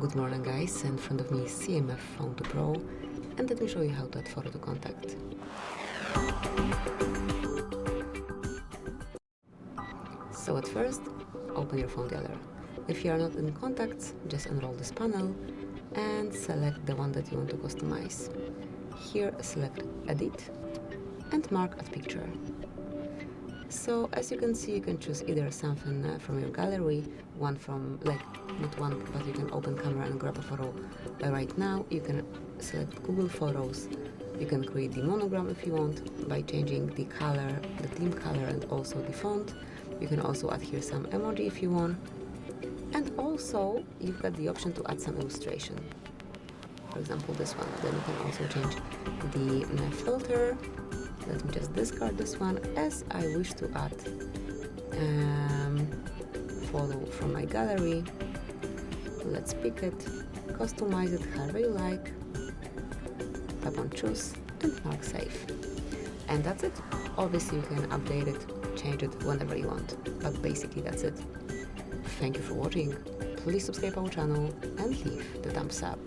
Good morning guys, in front of me is CMF Phone 2 Pro, and let me show you how to add photo to contact. So at first, open your phone gallery. If you are not in contacts, just unroll this panel and select the one that you want to customize. Here select Edit and mark Add Picture. So as you can see, you can choose either something from your gallery, one from, not one, but you can open camera and grab a photo right now. You can select Google Photos. You can create the monogram if you want by changing the color, the theme color, and also the font. You can also add here some emoji if you want. And also you've got the option to add some illustration. For example, this one. Then you can also change the filter. Let me just discard this one, as I wish to add photo from my gallery. Let's pick it, customize it however you like, tap on choose and mark save. And that's it. Obviously you can update it, change it whenever you want, but basically that's it. Thank you for watching. Please subscribe our channel and leave the thumbs up.